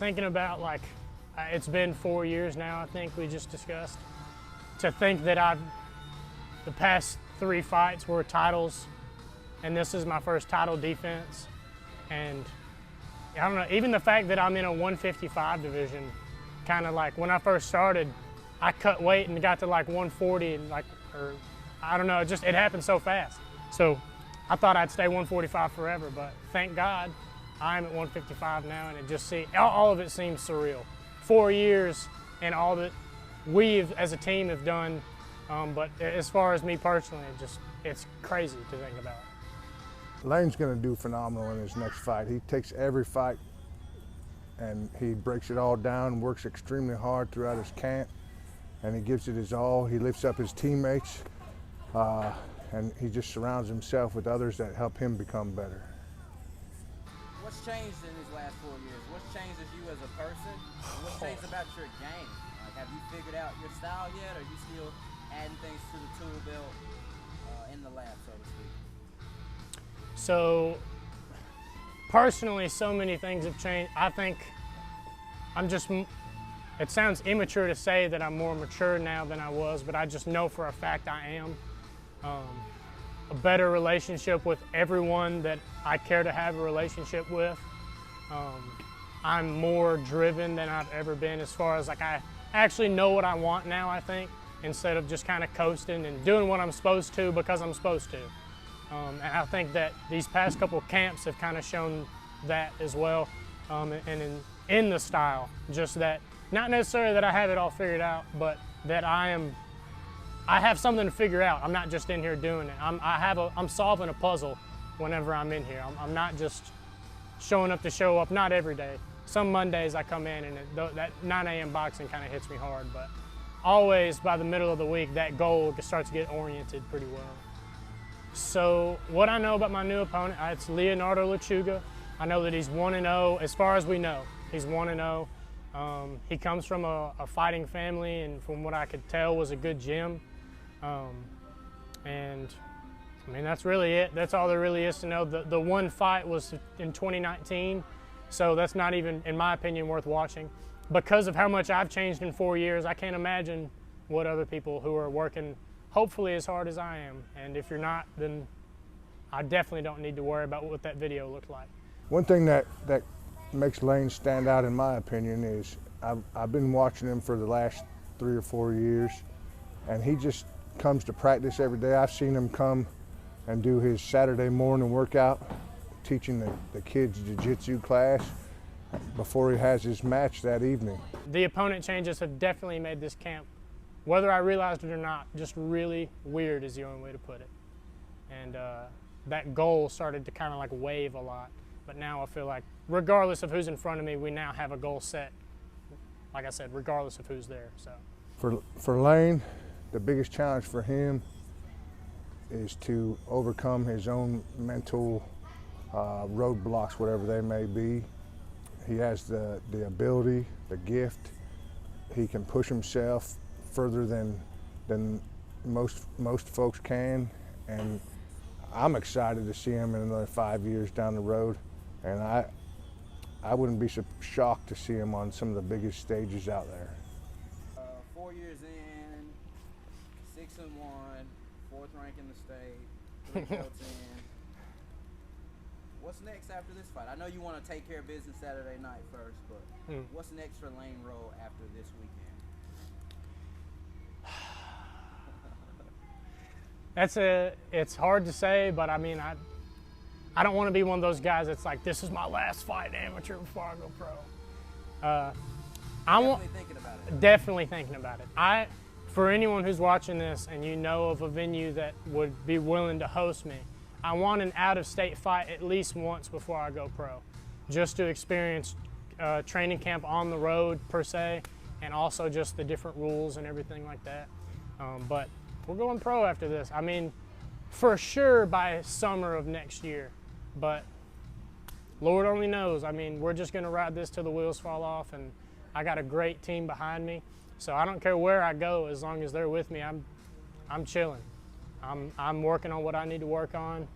thinking about like, it's been 4 years now, I think we just discussed. To think that the past 3 fights were titles, and this is my first title defense. And I don't know, even the fact that I'm in a 155 division, kind of like when I first started, I cut weight and got to like 140 and like, or I don't know, it happened so fast. So I thought I'd stay 145 forever, but thank God I'm at 155 now, and all of it seems surreal. 4 years and all that we as a team have done, but as far as me personally, it's crazy to think about. Lane's going to do phenomenal in his next fight. He takes every fight and he breaks it all down, works extremely hard throughout his camp, and he gives it his all. He lifts up his teammates, and he just surrounds himself with others that help him become better. What's changed in these last 4 years? What's changed as you as a person? What's changed about your game? Like, have you figured out your style yet, or are you still adding things to the tool belt in the lab, so to speak? So, personally, so many things have changed. I think it sounds immature to say that I'm more mature now than I was, but I just know for a fact I am. A better relationship with everyone that I care to have a relationship with. I'm more driven than I've ever been, as far as like I actually know what I want now, I think, instead of just kind of coasting and doing what I'm supposed to because I'm supposed to. And I think that these past couple of camps have kind of shown that as well, and in the style, just that, not necessarily that I have it all figured out, but that I have something to figure out. I'm not just in here doing it. I'm solving a puzzle whenever I'm in here. I'm not just showing up to show up, not every day. Some Mondays I come in and that 9 a.m. boxing kind of hits me hard, but always by the middle of the week, that goal starts to get oriented pretty well. So what I know about my new opponent, it's Leonardo Lechuga. I know that he's 1-0, as far as we know. He's 1-0. He comes from a fighting family, and from what I could tell was a good gym. And I mean, that's really it. That's all there really is to know. The one fight was in 2019, so that's not even, in my opinion, worth watching. Because of how much I've changed in 4 years, I can't imagine what other people who are working hopefully as hard as I am. And if you're not, then I definitely don't need to worry about what that video looked like. One thing that makes Lane stand out, in my opinion, is I've been watching him for the last 3 or 4 years, and he just comes to practice every day. I've seen him come and do his Saturday morning workout, teaching the kids jiu-jitsu class before he has his match that evening. The opponent changes have definitely made this camp, whether I realized it or not, just really weird is the only way to put it. And that goal started to kind of like wave a lot. But now I feel like regardless of who's in front of me, we now have a goal set, like I said, regardless of who's there. So For Lane, the biggest challenge for him is to overcome his own mental roadblocks, whatever they may be. He has the ability, the gift. He can push himself further than most folks can, and I'm excited to see him in another 5 years down the road, and I wouldn't be so shocked to see him on some of the biggest stages out there. 4 years in, 6-1, 4th rank in the state, 3 belts in. What's next after this fight? I know you want to take care of business Saturday night first, but what's next for Lane Rowe after this weekend? It's hard to say, but I mean, I don't want to be one of those guys that's like, this is my last fight amateur before I go pro. Definitely thinking about it. For anyone who's watching this and you know of a venue that would be willing to host me, I want an out-of-state fight at least once before I go pro, just to experience training camp on the road per se, and also just the different rules and everything like that. But we're going pro after this. I mean, for sure by summer of next year, but Lord only knows. I mean, we're just gonna ride this till the wheels fall off, and I got a great team behind me, so I don't care where I go as long as they're with me. I'm chilling. I'm working on what I need to work on,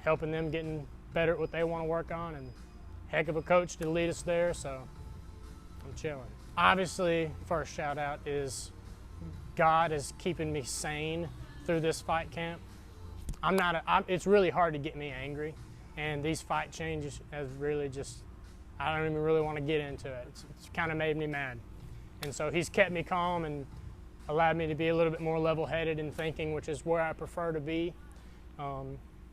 helping them getting better at what they want to work on, and heck of a coach to lead us there. So I'm chilling. Obviously, first shout out is God is keeping me sane through this fight camp. It's really hard to get me angry, and these fight changes has really just, I don't even really want to get into it. It's kind of made me mad. And so he's kept me calm and allowed me to be a little bit more level-headed in thinking, which is where I prefer to be,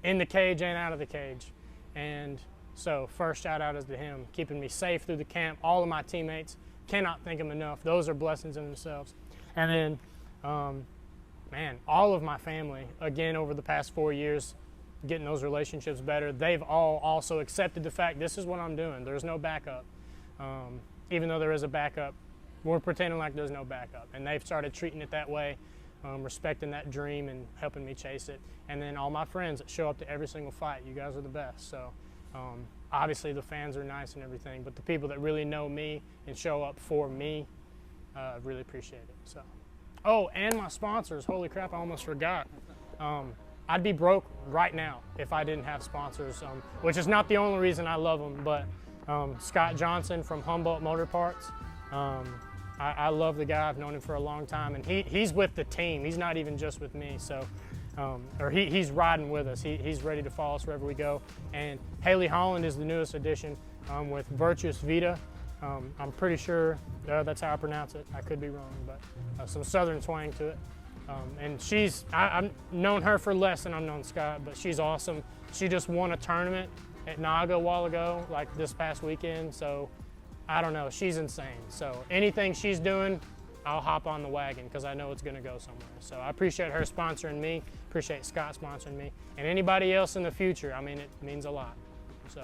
in the cage and out of the cage. And so first shout out is to him, keeping me safe through the camp. All of my teammates, cannot thank them enough. Those are blessings in themselves. And then, man, all of my family, again, over the past 4 years, getting those relationships better, they've all also accepted the fact this is what I'm doing. There's no backup. Even though there is a backup, we're pretending like there's no backup. And they've started treating it that way, respecting that dream and helping me chase it. And then all my friends that show up to every single fight, you guys are the best. So obviously the fans are nice and everything, but the people that really know me and show up for me, really appreciate it. So, oh, and my sponsors, holy crap, I almost forgot. I'd be broke right now if I didn't have sponsors, which is not the only reason I love them, but Scott Johnson from Humboldt Motor Parts. I love the guy. I've known him for a long time, and he's with the team. He's not even just with me, so, he's riding with us. He's ready to follow us wherever we go. And Haley Holland is the newest addition with Virtuous Vita. I'm pretty sure that's how I pronounce it. I could be wrong, but some southern twang to it. And I've known her for less than I've known Scott, but she's awesome. She just won a tournament at Naga a while ago, like this past weekend, so I don't know, she's insane. So anything she's doing, I'll hop on the wagon because I know it's gonna go somewhere. So I appreciate her sponsoring me, appreciate Scott sponsoring me, and anybody else in the future. I mean, it means a lot, so.